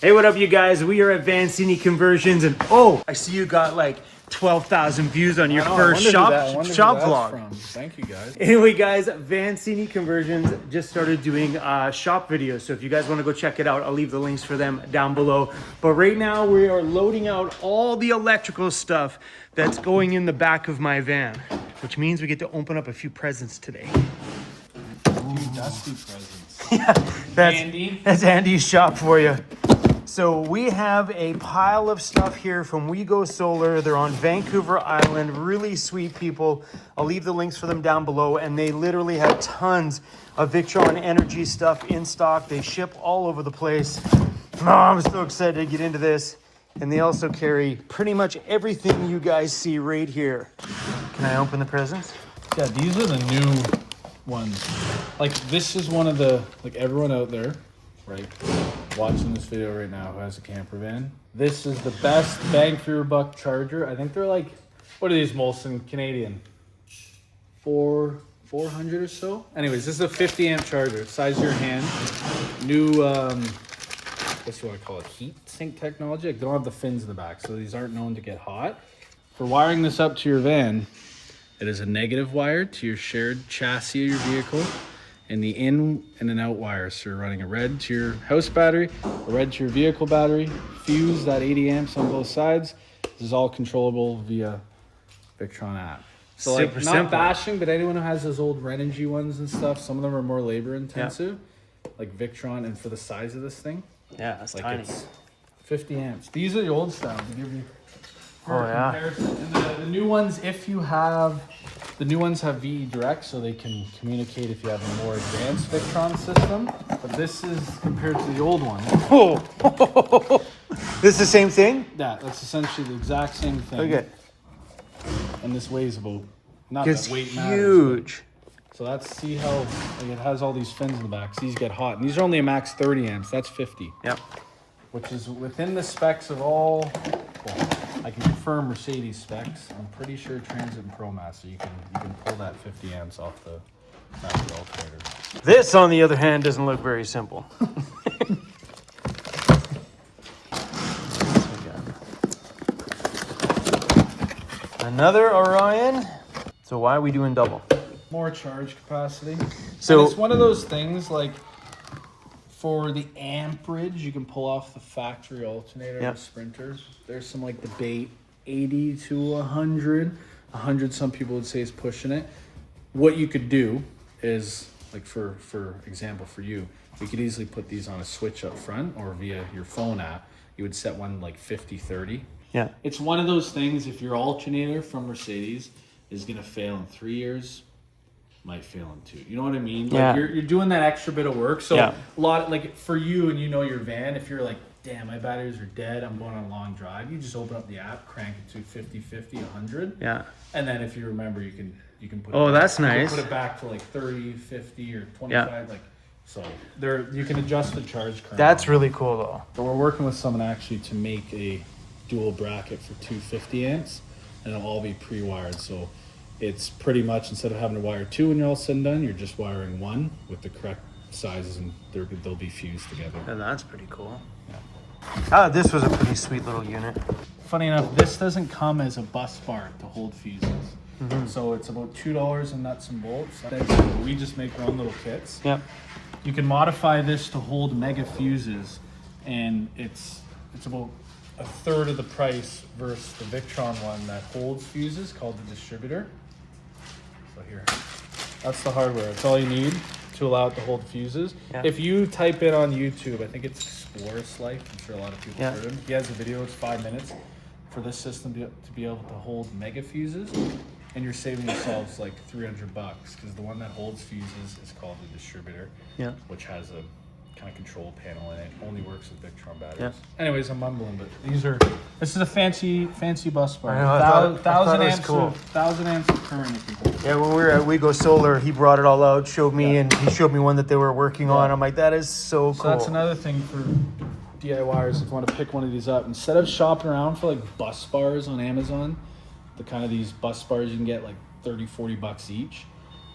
Hey, what up, you guys? We are at Vancini Conversions, and oh, I see you got like 12,000 views on your first shop vlog. From. Thank you, guys. Anyway, guys, Vancini Conversions just started doing shop videos, so if you guys want to go check it out, I'll leave the links for them down below. But right now, we are loading out all the electrical stuff that's going in the back of my van, which means we get to open up a few presents today. Ooh, dusty presents. Yeah, Andy. That's Andy's shop for you. So we have a pile of stuff here from We Go Solar. They're on Vancouver Island, really sweet people. I'll leave the links for them down below, and they literally have tons of Victron Energy stuff in stock. They ship all over the place. Oh, I'm so excited to get into this. And they also carry pretty much everything you guys see right here. Can I open the presents? Yeah, these are the new ones. Like, this is one of the, like, everyone out there, right, watching this video right now who has a camper van, this is the best bang for your buck charger. I think they're like, what are these, Molson Canadian? 400 or so. Anyways, this is a 50 amp charger, size of your hand. New, I guess you want to call it heat sink technology. Like, they don't have the fins in the back, so these aren't known to get hot. For wiring this up to your van, it is a negative wire to your shared chassis of your vehicle, and the in and an out wires. So you're running a red to your house battery, a red to your vehicle battery, fuse that 80 amps on both sides. This is all controllable via Victron app. So like, Super not simple. bashing, but anyone who has those old Renogy ones and stuff, some of them are more labor intensive, like Victron, and for the size of this thing, Yeah, that's like tiny. it's 50 amps. These are the old style to give you Oh, yeah. comparison. And the new ones, if you have, the new ones have VE Direct, so they can communicate if you have a more advanced Victron system. But this is compared to the old one. Oh, this is the same thing? That's essentially the exact same thing. Look at it. And this weighs about, not It's that weight matters. huge. So that's, see how, like, it has all these fins in the back. So these get hot. And these are only a max 30 amps. That's 50. Yep. Which is within the specs of all, well, I can confirm Mercedes specs. I'm pretty sure Transit and ProMaster, you can pull that 50 amps off the factory alternator. This, on the other hand, doesn't look very simple. Another Orion. So why are we doing double? More charge capacity. So And it's one of those things, like, for the amperage, you can pull off the factory alternator Yep. with Sprinters. There's some like debate, 80 to 100. 100, some people would say, is pushing it. What you could do is, like, for example, for you could easily put these on a switch up front or via your phone app. You would set one like 50-30. yeah, It's one of those things, if your alternator from Mercedes is going to fail in 3 years, might fail in 2. You know what I mean? Like, Yeah. you're doing that extra bit of work. So Yeah. a lot, like, for you, and you know your van, if you're like, damn, my batteries are dead, I'm going on a long drive, you just open up the app, crank it to 50, 100. yeah. And then if you remember, you can put Oh, it back, that's you can nice. put it back to like 30, 50, or 25. Like, so there, you can adjust the charge current. That's really cool though. But we're working with someone actually to make a dual bracket for 250 amps, and it'll all be pre-wired. So it's pretty much, instead of having to wire 2 when you're all said and done, you're just wiring 1 with the correct sizes, and they'll be fused together. And that's pretty cool. Ah, this was a pretty sweet little unit. Funny enough, this doesn't come as a bus bar to hold fuses. So it's about $2 in nuts and bolts. We just make our own little kits. Yep. You can modify this to hold mega fuses, and it's about a third of the price versus the Victron one that holds fuses, called the distributor. So here, that's the hardware. That's all you need to allow it to hold fuses. Yeah. If you type in on YouTube, I think it's Explorer's Life. I'm sure a lot of people Yeah. heard him. He has a video. It's 5 minutes for this system to be able to hold mega fuses, and you're saving yourselves like $300 because the one that holds fuses is called the distributor, Yeah. which has a kind of control panel in it. Only works with Victron batteries. Yeah. Anyways, I'm mumbling, but this is a fancy bus bar. I know, I thought it was 1,000 cool. amps, 1,000 amps of current. If you hold. Yeah, when we were at We Go Solar, he brought it all out, showed me, Yeah. and he showed me one that they were working on. I'm like, that is so So cool. that's another thing for DIYers if you want to pick one of these up. Instead of shopping around for like bus bars on Amazon, the kind of these bus bars you can get like $30-40 each.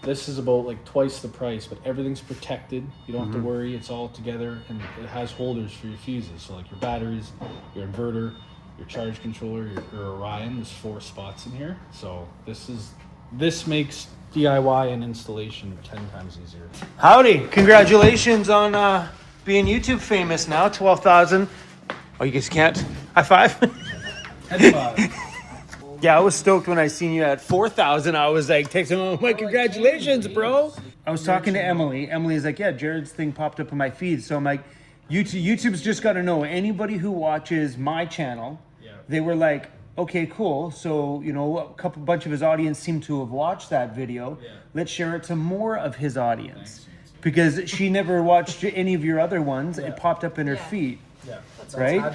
This is about like twice the price, but everything's protected. You don't have to worry. It's all together, and it has holders for your fuses. So like your batteries, your inverter, your charge controller, your Orion. There's 4 spots in here. So this makes DIY and installation 10 times easier. Howdy! Congratulations on being YouTube famous now. 12,000. Oh, you guys can't high five. Head five. Yeah, I was stoked when I seen you at 4,000. I was like, texting him, my congratulations, bro. I was talking to Emily. Emily's like, yeah, Jared's thing popped up in my feed. So I'm like, YouTube's just got to know anybody who watches my channel. Yeah. They were like, okay, cool. So, you know, bunch of his audience seem to have watched that video. Yeah. Let's share it to more of his audience. Because she never watched any of your other ones. It popped up in her feed. Yeah. Right?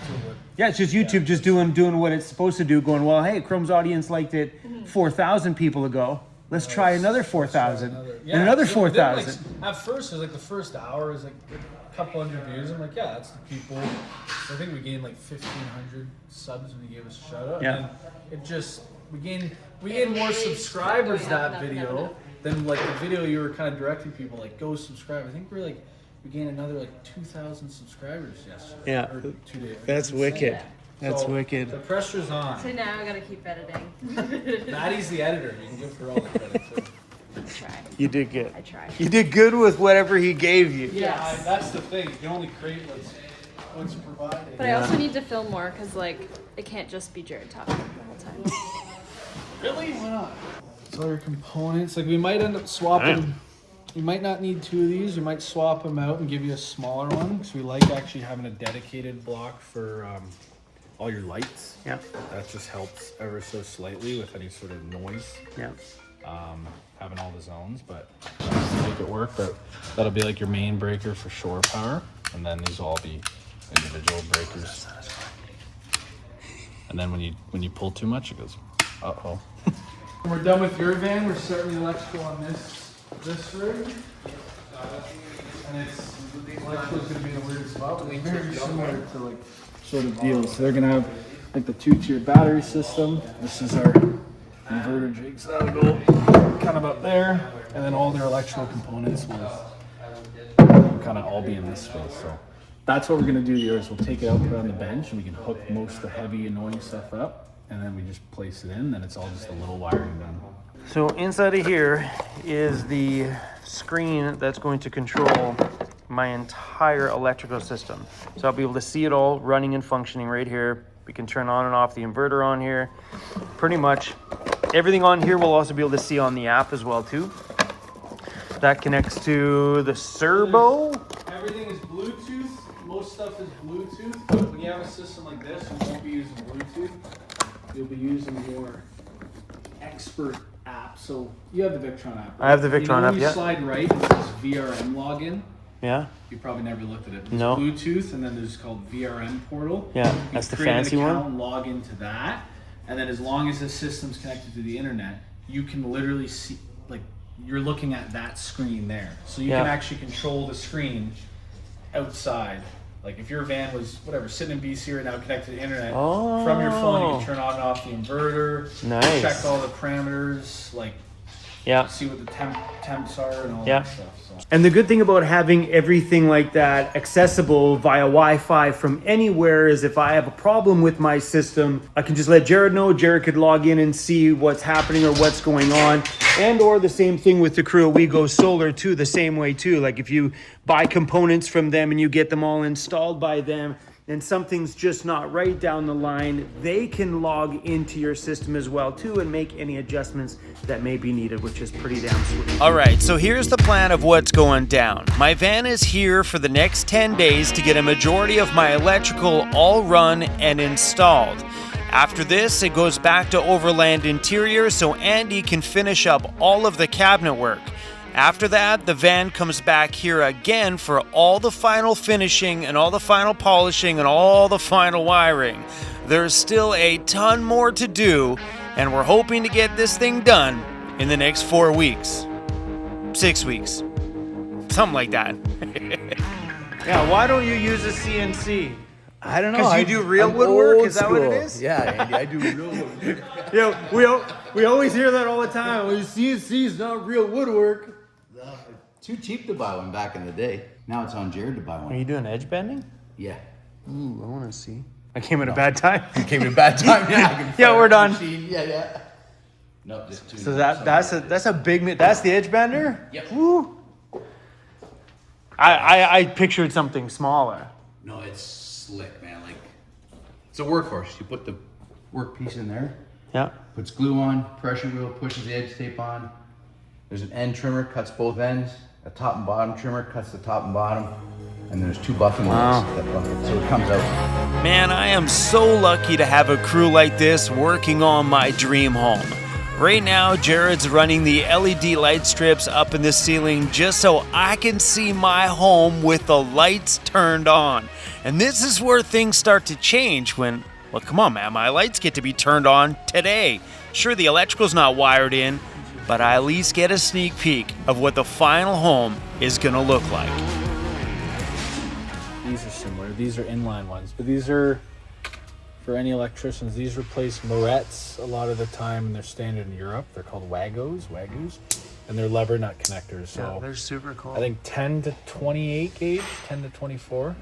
Yeah, it's just YouTube just doing what it's supposed to do, going, well, hey, Chrome's audience liked it 4,000 people ago. Let's try another 4,000 and another 4,000. At first, it was like the first hour was like a couple hundred views. I'm like, yeah, that's the people. I think we gained like 1,500 subs when you gave us a shout out. Yeah. And it just, we gained more subscribers that video than like the video you were kind of directing people, like, go subscribe. I think we gained another like 2,000 subscribers yesterday. Yeah. Or 2 days. That's wicked. That's So, wicked. The pressure's on. So now I gotta keep editing. Maddie's the editor. You can give her all the credit too. I try. You did good. I try. You did good with whatever he gave you. Yeah, that's the thing. You can only create what's provided. But I also need to film more because like it can't just be Jared talking the whole time. Really? Why not? So your components, like we might end up swapping. We might not need 2 of these. We might swap them out and give you a smaller one because we like actually having a dedicated block for all your lights. Yeah. That just helps ever so slightly with any sort of noise. Yeah. Having all the zones, but make it work. But that'll be like your main breaker for shore power, and then these will all be individual breakers. And then when you pull too much, it goes, uh-oh. When we're done with your van, we're starting the electrical on this rig. And electrical is going to be in a weird spot, but it's very similar to like sort of deals. So they're going to have like the 2-tier battery system. This is our inverter jigs that'll go kind of up there, and then all their electrical components will kind of all be in this space. So that's what we're going to do here is we'll take it out, put it on the bench, and we can hook most of the heavy annoying stuff up, and then we just place it in, then it's all just a little wiring done. So inside of here is the screen that's going to control my entire electrical system. So I'll be able to see it all running and functioning right here. We can turn on and off the inverter on here. Pretty much everything on here we'll also be able to see on the app as well too. That connects to the servo. Everything is Bluetooth. Most stuff is Bluetooth, but when you have a system like this, you won't be using Bluetooth. You'll be using your expert app. So you have the Victron app, right? I have the Victron app, When yeah. you slide right, it says VRM login. Yeah. You probably never looked at it. There's No. Bluetooth, and then there's called VRM portal. Yeah, You that's the create fancy an one. account, log into that, and then as long as the system's connected to the internet, you can literally see, like, you're looking at that screen there. So you Yeah. can actually control the screen outside. Like if your van was whatever sitting in BC right now connected to the internet, from your phone you can turn on and off the inverter, Nice. check all the parameters, like Yeah. see what the temps are and all Yeah. that stuff. So. And the good thing about having everything like that accessible via Wi-Fi from anywhere is if I have a problem with my system, I can just let Jared know. Jared could log in and see what's happening or what's going on. And or the same thing with the crew at We Go Solar too, the same way too. Like if you buy components from them and you get them all installed by them, and something's just not right down the line, they can log into your system as well too and make any adjustments that may be needed, which is pretty damn sweet. All right, so here's the plan of what's going down. My van is here for the next 10 days to get a majority of my electrical all run and installed. After this, it goes back to Overland Interior so Andy can finish up all of the cabinet work. After that, the van comes back here again for all the final finishing and all the final polishing and all the final wiring. There's still a ton more to do, and we're hoping to get this thing done in the next 4 weeks. 6 weeks. Something like that. Yeah, why don't you use a CNC? I don't know. Because you do real woodwork? old Is that what it school. is? Yeah, Andy, I do real woodwork. We always hear that all the time. We see it's not real woodwork. Too cheap to buy one back in the day. Now it's on Jared to buy Are one. you doing edge bending? Yeah. Ooh, I want to see. I came at a bad time. You came at a bad time. Yeah, Yeah, we're done. Yeah. No, just two. So that's a big. That's the edge bender. Yep. Woo. I pictured something smaller. No, it's slick, man. Like, it's a workhorse. You put the workpiece in there, Yeah. puts glue on, pressure wheel, pushes the edge tape on. There's an end trimmer, cuts both ends. A top and bottom trimmer cuts the top and bottom. And there's two buffing wheels that buff it, so it comes out. Man, I am so lucky to have a crew like this working on my dream home. Right now, Jared's running the LED light strips up in the ceiling just so I can see my home with the lights turned on. And this is where things start to change when, well, come on, man, my lights get to be turned on today. Sure, the electrical's not wired in, but I at least get a sneak peek of what the final home is gonna look like. These are similar. These are inline ones, but these are, for any electricians, these replace morettes a lot of the time, and they're standard in Europe. They're called Wagos, and they're lever nut connectors. So They're super cool. I think 10 to 28 gauge, 10 to 24,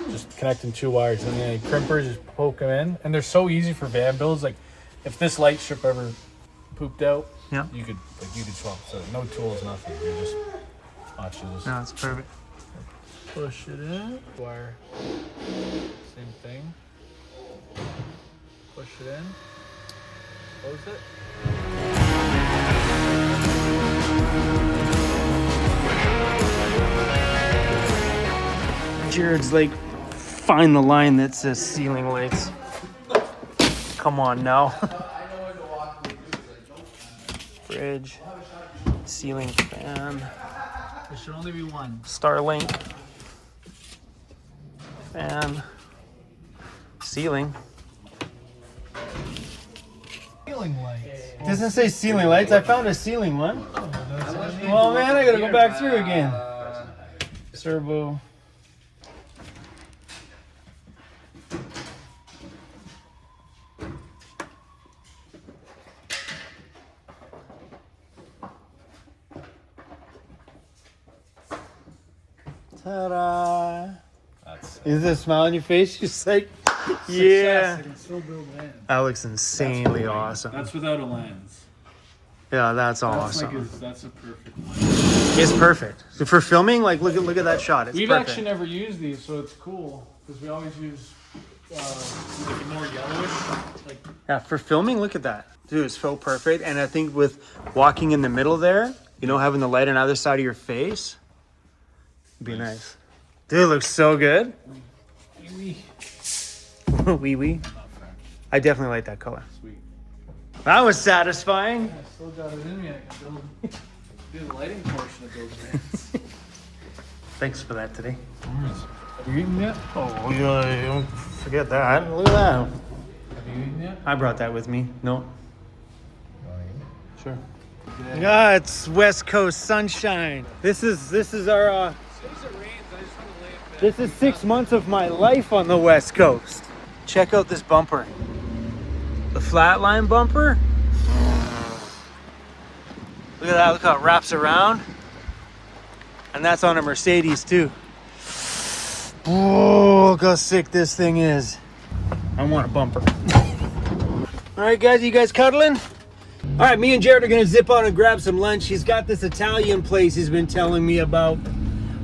just connecting two wires, and then crimpers just poke them in, and they're so easy for van builds. Like, if this light strip ever pooped out, you could swap. So no tools, nothing. You just watch this. No, it's perfect. Push it in. Wire. Same thing. Push it in. Close it. Jared's like, find the line that says ceiling lights. Come on now. Fridge, ceiling fan, There should only be one. Starlink, fan, ceiling. Ceiling lights. It doesn't say ceiling lights. I found a ceiling one. Well, man, I gotta go back through again. Servo. Ta-da! Is there a smile on your face? Just like, yeah. That looks insanely awesome. That's without a lens. Yeah, that's awesome. That's a perfect lens. It's perfect. So for filming, like, look at that shot. It's We've perfect. actually never used these, so it's cool because we always use like more yellowish. Like, Yeah, for filming, look at that. Dude, it's so perfect. And I think with walking in the middle there, you know, having the light on either side of your face, it'd be nice. Dude, it looks so good. Wee wee. I definitely like that color. Sweet. That was satisfying. I still got it in me. I can do the lighting portion of those things. Thanks for that today. Have you eaten yet? Oh, yeah, don't forget that. Look at that. Have you eaten yet? I brought that with me. No. Sure. Yeah, it's West Coast sunshine. This is our this is 6 months of my life on the West Coast. Check out this bumper. The flatline bumper. Look at that, look how it wraps around. And that's on a Mercedes too. Oh, look how sick this thing is. I want a bumper. All right, guys, you guys cuddling? All right, me and Jared are gonna zip on and grab some lunch. He's got this Italian place he's been telling me about.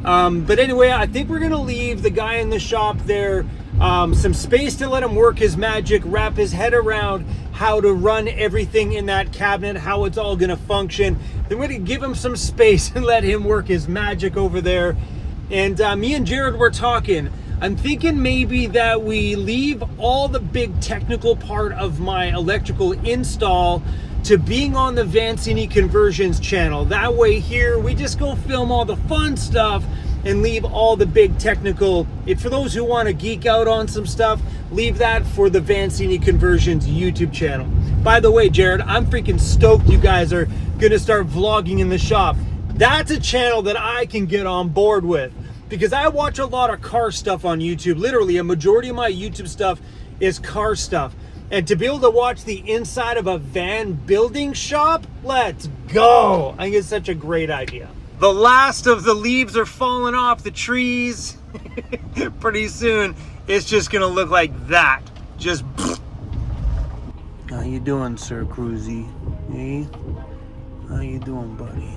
But anyway, I think we're gonna leave the guy in the shop there some space to let him work his magic, wrap his head around how to run everything in that cabinet, how it's all gonna function. Then we're gonna give him some space and let him work his magic over there. And me and Jared were talking. I'm thinking maybe that we leave all the big technical part of my electrical install to being on the Vancini Conversions channel. That way here, we just go film all the fun stuff and leave all the big technical. For those who want to geek out on some stuff, leave that for the Vancini Conversions YouTube channel. By the way, Jared, I'm freaking stoked you guys are gonna start vlogging in the shop. That's a channel that I can get on board with. because I watch a lot of car stuff on YouTube. Literally, a majority of my YouTube stuff is car stuff. And to be able to watch the inside of a van building shop, let's go. I think it's such a great idea. The last of the leaves are falling off the trees. Pretty soon, it's just gonna look like that. Just. How you doing, Sir Cruzy? Hey? How you doing, buddy?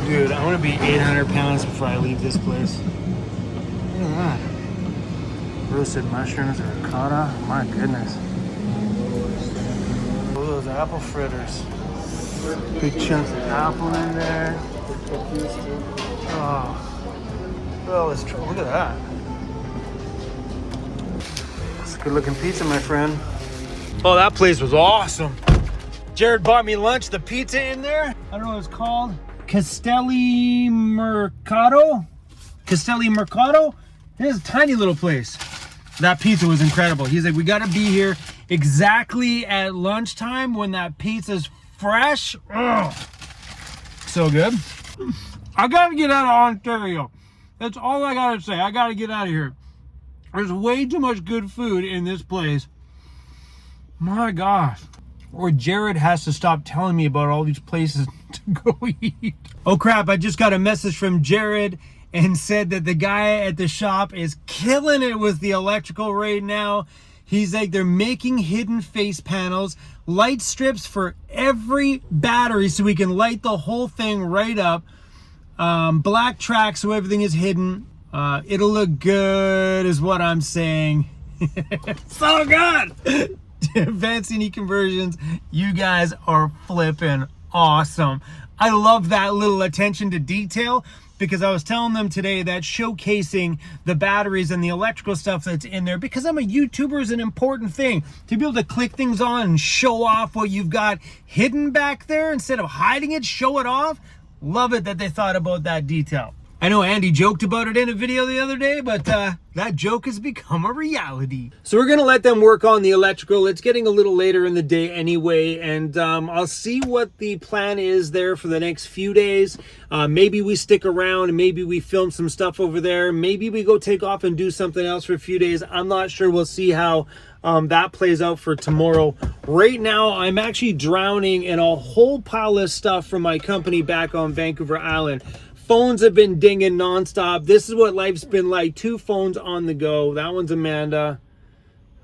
Dude, I want to be 800 pounds before I leave this place. Look at that. Roasted mushrooms, ricotta. My goodness. Look at those apple fritters. Big chunks of apple in there. Oh. Well, let's try. Look at that. It's a good looking pizza, my friend. Oh, that place was awesome. Jared bought me lunch. The pizza in there, I don't know what it's called. Castelli Mercato? Castelli Mercato? It is a tiny little place. That pizza was incredible. He's like, we got to be here exactly at lunchtime when that pizza's fresh. Ugh. So good. I got to get out of Ontario. That's all I got to say. I got to get out of here. There's way too much good food in this place. My gosh. Or Jared has to stop telling me about all these places to go eat. Oh crap, I just got a message from Jared and said that the guy at the shop is killing it with the electrical right now. He's like, they're making hidden face panels, light strips for every battery so we can light the whole thing right up. Black track so everything is hidden. It'll look good is what I'm saying. So good. Vancini conversions, you guys are flipping awesome. I love that little attention to detail, because I was telling them today that showcasing the batteries and the electrical stuff that's in there, because I'm a YouTuber, is an important thing. To be able to click things on and show off what you've got hidden back there instead of hiding it, show it off. Love it that they thought about that detail. I know Andy joked about it in a video the other day, but that joke has become a reality. So we're going to let them work on the electrical. It's getting a little later in the day anyway, and I'll see what the plan is there for the next few days. Maybe we stick around and maybe we film some stuff over there. Maybe we go take off and do something else for a few days. I'm not sure. We'll see how that plays out for tomorrow. Right now, I'm actually drowning in a whole pile of stuff from my company back on Vancouver Island. Phones have been dinging nonstop. This is what life's been like. 2 phones on the go. That one's Amanda.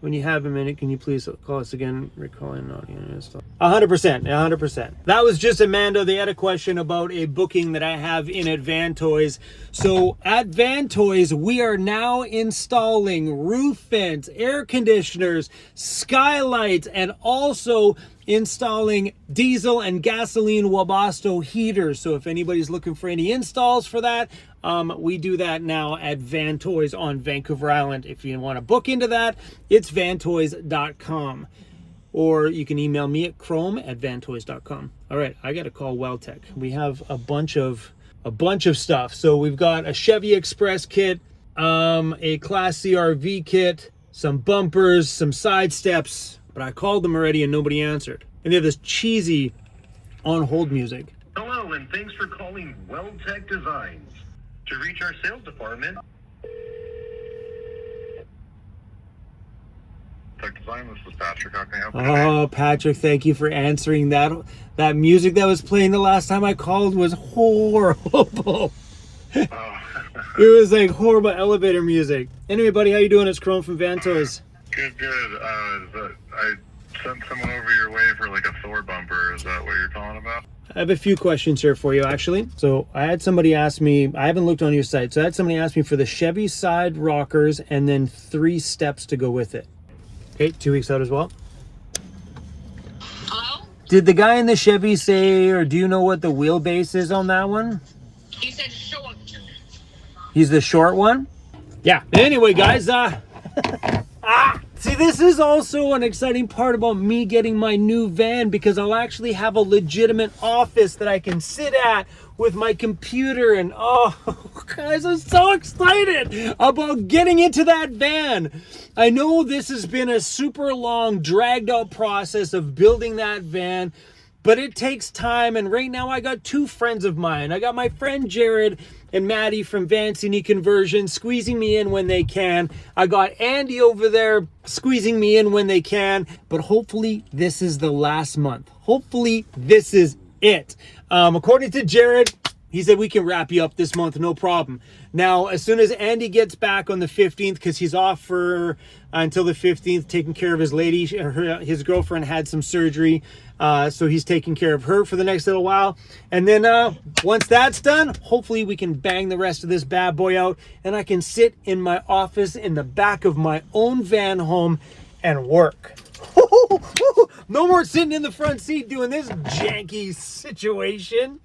When you have a minute, can you please call us again? Recalling audience. 100%. That was just Amanda. They had a question about a booking that I have in at Van Toys. So at Van Toys, we are now installing roof vents, air conditioners, skylights, and also installing diesel and gasoline Wabasto heaters. So if anybody's looking for any installs for that, we do that now at Van Toys on Vancouver Island. If you want to book into that, it's vantoys.com. Or you can email me at chrome@vantoys.com. All right, I got to call Welltech. We have a bunch of stuff. So we've got a Chevy Express kit, a Class C RV kit, some bumpers, some side steps. But I called them already and nobody answered. And they have this cheesy on hold music. Hello, and thanks for calling Welltech Designs. To reach our sales department, Tech Design, this is Patrick. How can I help you today? Oh, Patrick, thank you for answering that. That music that was playing the last time I called was horrible. It was like horrible elevator music. Anyway, buddy, how you doing? It's Chrome from Van Toys. Good. I sent someone over your way for like a Thor bumper. Is that what you're calling about? I have a few questions here for you, actually. So I had somebody ask me, I haven't looked on your site, so I had somebody ask me for the Chevy side rockers and then 3 steps to go with it. Okay, 2 weeks out as well. Hello? Did the guy in the Chevy say, or do you know what the wheelbase is on that one? He said short. He's the short one? Yeah. Anyway, guys, see, this is also an exciting part about me getting my new van, because I'll actually have a legitimate office that I can sit at with my computer, and oh, guys, I'm so excited about getting into that van. I know this has been a super long, dragged out process of building that van, but it takes time. And right now I got two friends of mine. I got my friend Jared and Maddie from Vancini Conversion squeezing me in when they can. I got Andy over there squeezing me in when they can, but hopefully this is the last month. Hopefully this is it. According to Jared, he said we can wrap you up this month, no problem. Now, as soon as Andy gets back on the 15th, because he's off for until the 15th, taking care of his lady, his girlfriend had some surgery, so he's taking care of her for the next little while. And then once that's done, hopefully we can bang the rest of this bad boy out, and I can sit in my office in the back of my own van home and work. No more sitting in the front seat doing this janky situation.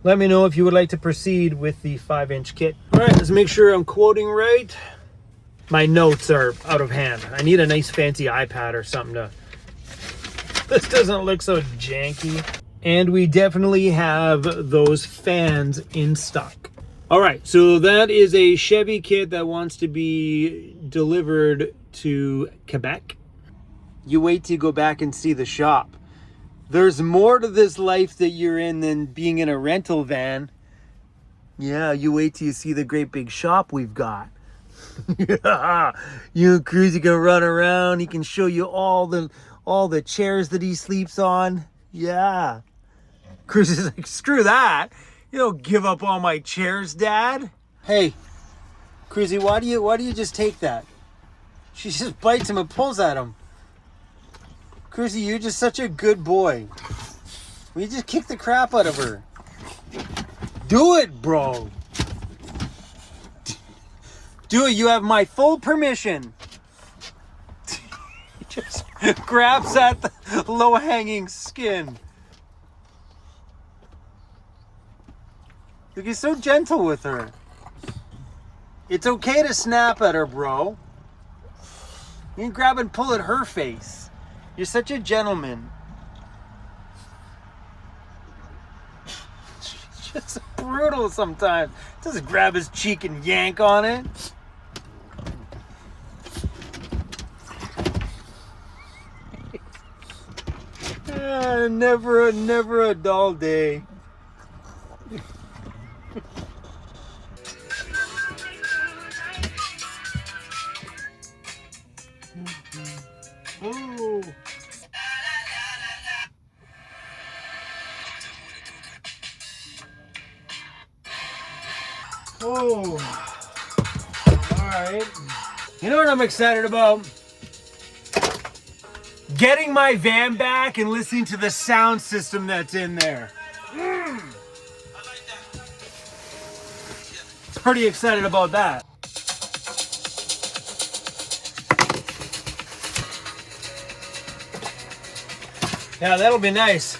Let me know if you would like to proceed with the 5-inch kit. All right, let's make sure I'm quoting right. My notes are out of hand. I need a nice fancy iPad or something to... This doesn't look so janky. And we definitely have those fans in stock. All right, so that is a Chevy kit that wants to be delivered to Quebec. You wait till you go back and see the shop. There's more to this life that you're in than being in a rental van. Yeah, you wait till you see the great big shop we've got. Yeah, you and Cruzy can run around. He can show you all the chairs that he sleeps on. Yeah. Cruzy's like, screw that. You don't give up all my chairs, Dad. Hey, Cruzy, why do you just take that? She just bites him and pulls at him. Cruzy, you're just such a good boy. We just kick the crap out of her. Do it, bro. Do it. You have my full permission. He just grabs at the low-hanging skin. Look, he's so gentle with her. It's okay to snap at her, bro. You can grab and pull at her face. You're such a gentleman. She's just brutal sometimes. Just grab his cheek and yank on it. Never a dull day. Oh. Oh. All right. You know what I'm excited about? Getting my van back and listening to the sound system that's in there. Pretty excited about that. Yeah, that'll be nice.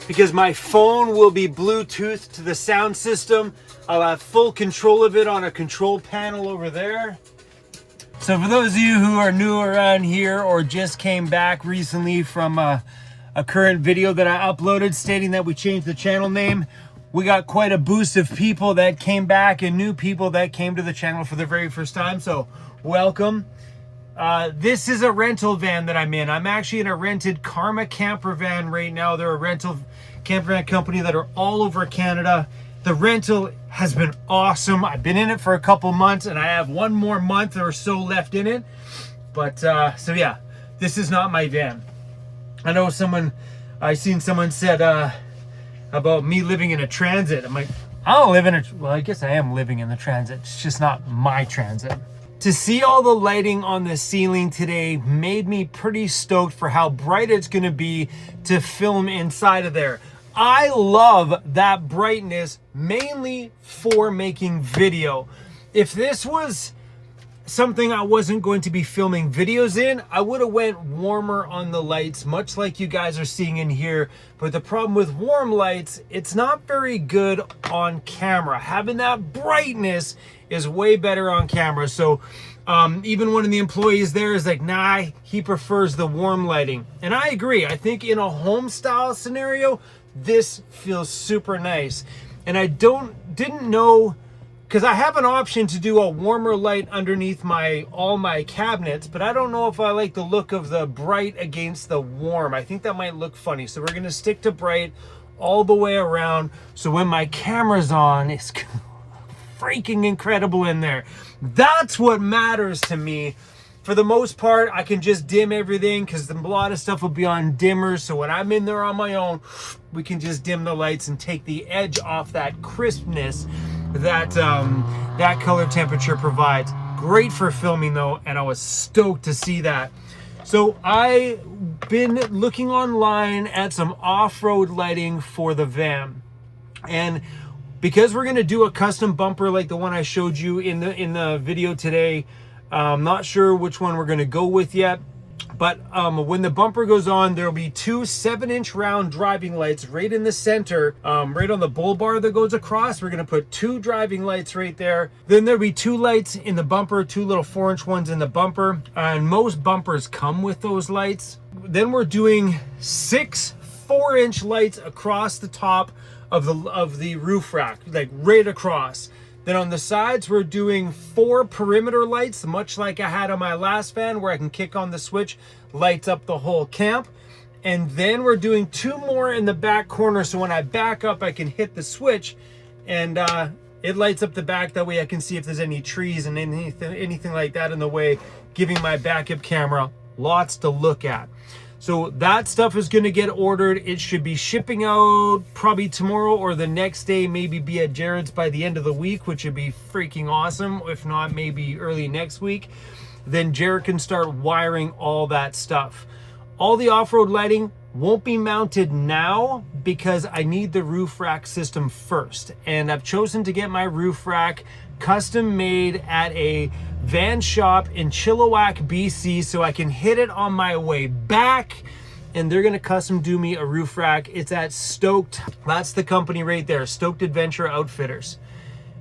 Because my phone will be Bluetooth to the sound system. I'll have full control of it on a control panel over there. So for those of you who are new around here or just came back recently from a current video that I uploaded stating that we changed the channel name, we got quite a boost of people that came back and new people that came to the channel for the very first time. So welcome. This is a rental van that I'm in. I'm actually in a rented Karma camper van right now. They're a rental camper van company that are all over Canada. The rental has been awesome. I've been in it for a couple months and I have one more month or so left in it. But, so yeah, this is not my van. I know I seen someone said, about me living in a transit. I'm like, I don't live in well, I guess I am living in the transit. It's just not my transit. To see all the lighting on the ceiling today made me pretty stoked for how bright it's gonna be to film inside of there. I love that brightness mainly for making video. If this was something I wasn't going to be filming videos in, I would have went warmer on the lights, much like you guys are seeing in here. But the problem with warm lights, it's not very good on camera. Having that brightness is way better on camera. So even one of the employees there is like, nah, he prefers the warm lighting. And I agree. I think in a home style scenario, this feels super nice. And I didn't know because I have an option to do a warmer light underneath all my cabinets, but I don't know if I like the look of the bright against the warm. I think that might look funny. So we're going to stick to bright all the way around. So when my camera's on, it's freaking incredible in there. That's what matters to me. For the most part, I can just dim everything because a lot of stuff will be on dimmers. So when I'm in there on my own, we can just dim the lights and take the edge off that crispness that that color temperature provides. Great for filming though, and I was stoked to see that. So I've been looking online at some off-road lighting for the van, and because we're gonna do a custom bumper like the one I showed you in the video today, I'm not sure which one we're gonna go with yet, but when the bumper goes on, there'll be two 7-inch round driving lights right in the center, right on the bull bar that goes across. We're gonna put 2 driving lights right there. Then there'll be 2 lights in the bumper, 2 little 4-inch ones in the bumper, and most bumpers come with those lights. Then we're doing 6 4-inch lights across the top of the roof rack, like right across. Then on the sides, we're doing 4 perimeter lights, much like I had on my last van, where I can kick on the switch, lights up the whole camp. And then we're doing 2 more in the back corner, so when I back up, I can hit the switch, and it lights up the back. That way I can see if there's any trees and anything like that in the way, giving my backup camera lots to look at. So that stuff is going to get ordered. It should be shipping out probably tomorrow or the next day, maybe be at Jared's by the end of the week, which would be freaking awesome. If not, maybe early next week. Then Jared can start wiring all that stuff. All the off-road lighting won't be mounted now because I need the roof rack system first. And I've chosen to get my roof rack custom made at a van shop in Chilliwack, BC, so I can hit it on my way back, and they're gonna custom do me a roof rack. It's at Stoked. That's the company right there, Stoked Adventure Outfitters.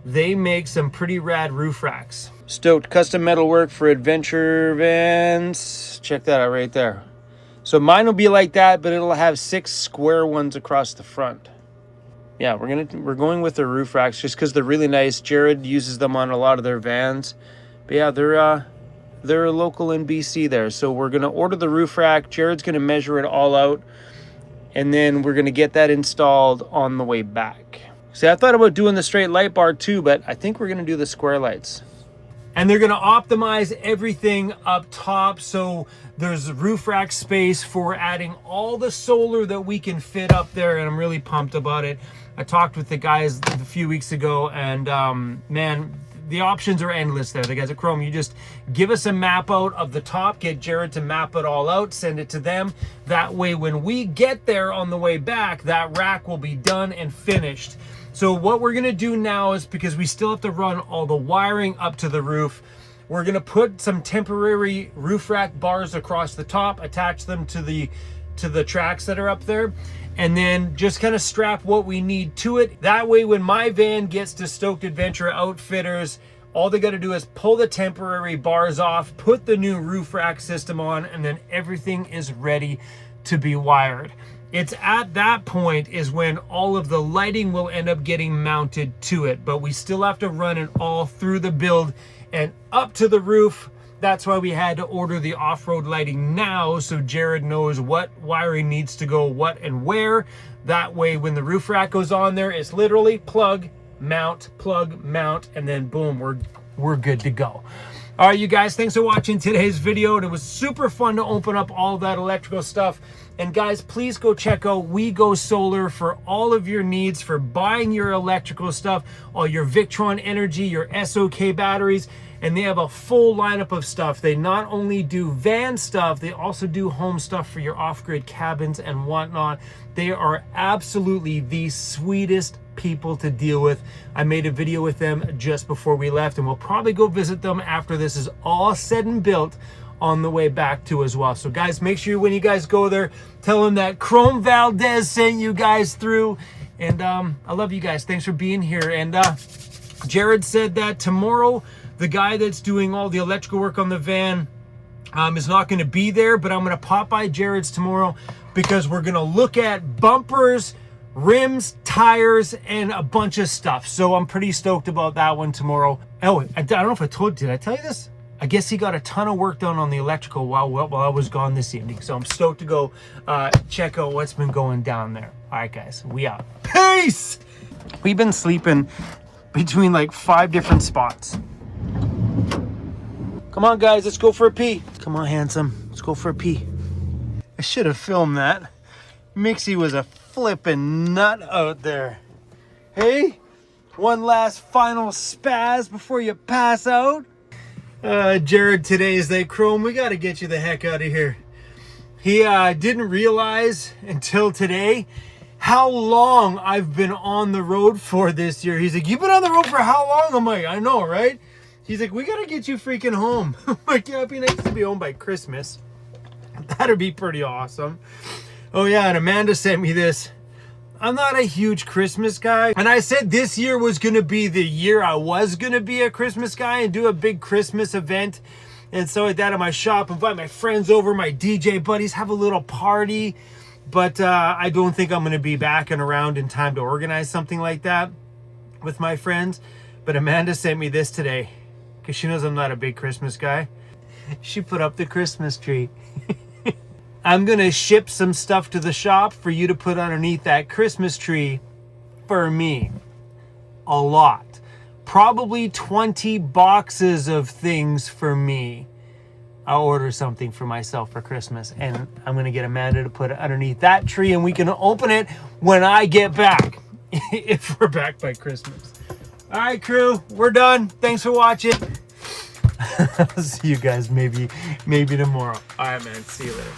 They make some pretty rad roof racks. Stoked custom metalwork for adventure vans. Check that out right there. So mine will be like that, but it'll have 6 square ones across the front. Yeah, we're going with the roof racks just because they're really nice. Jared uses them on a lot of their vans. But yeah, they're local in BC there. So we're gonna order the roof rack. Jared's gonna measure it all out, and then we're gonna get that installed on the way back. See, I thought about doing the straight light bar too, but I think we're gonna do the square lights. And they're gonna optimize everything up top, so there's roof rack space for adding all the solar that we can fit up there, and I'm really pumped about it. I talked with the guys a few weeks ago, and man, the options are endless there. The guys at Chrome, you just give us a map out of the top, get Jared to map it all out, send it to them. That way, when we get there on the way back, that rack will be done and finished. So what we're gonna do now is, because we still have to run all the wiring up to the roof, we're gonna put some temporary roof rack bars across the top, attach them to the tracks that are up there, and then just kind of strap what we need to it. That way, when my van gets to Stoked Adventure Outfitters, all they got to do is pull the temporary bars off, put the new roof rack system on, and then everything is ready to be wired. It's at that point is when all of the lighting will end up getting mounted to it, but we still have to run it all through the build and up to the roof. That's why we had to order the off-road lighting now, so Jared knows what wiring needs to go what and where. That way, when the roof rack goes on there, it's literally plug, mount, and then boom, we're good to go. All right, you guys, thanks for watching today's video. And it was super fun to open up all that electrical stuff. And guys, please go check out We Go Solar for all of your needs for buying your electrical stuff, all your Victron Energy, your SOK batteries, and they have a full lineup of stuff. They not only do van stuff, they also do home stuff for your off-grid cabins and whatnot. They are absolutely the sweetest people to deal with. I made a video with them just before we left, and we'll probably go visit them after this is all said and built on the way back too as well. So guys, make sure when you guys go there, tell them that Chrome Valdez sent you guys through. And I love you guys. Thanks for being here. And Jared said that tomorrow, the guy that's doing all the electrical work on the van is not going to be there, but I'm going to pop by Jared's tomorrow because we're going to look at bumpers, rims, tires, and a bunch of stuff. So I'm pretty stoked about that one tomorrow. Oh, I don't know if I told you, did I tell you this? I guess he got a ton of work done on the electrical while I was gone this evening. So I'm stoked to go check out what's been going down there. All right, guys, we out. Peace! We've been sleeping between like 5 different spots. Come on, guys, let's go for a pee. Come on, handsome, let's go for a pee. I should have filmed that. Mixie was a flippin' nut out there. Hey, one last final spaz before you pass out. Jared today is like, Chrome, we gotta get you the heck out of here. He didn't realize until today how long I've been on the road for this year. He's like, you've been on the road for how long? I'm like, I know, right? He's like, we gotta get you freaking home. I'm like, yeah, it'd be nice to be home by Christmas. That'd be pretty awesome. Oh yeah, and Amanda sent me this. I'm not a huge Christmas guy. And I said this year was gonna be the year I was gonna be a Christmas guy and do a big Christmas event and so like that at my shop, invite my friends over, my DJ buddies, have a little party. But I don't think I'm gonna be back and around in time to organize something like that with my friends. But Amanda sent me this today because she knows I'm not a big Christmas guy. She put up the Christmas tree. I'm gonna ship some stuff to the shop for you to put underneath that Christmas tree for me. A lot. Probably 20 boxes of things for me. I'll order something for myself for Christmas and I'm gonna get Amanda to put it underneath that tree and we can open it when I get back. If we're back by Christmas. All right, crew, we're done. Thanks for watching. I'll see you guys maybe tomorrow. All right, man, see you later.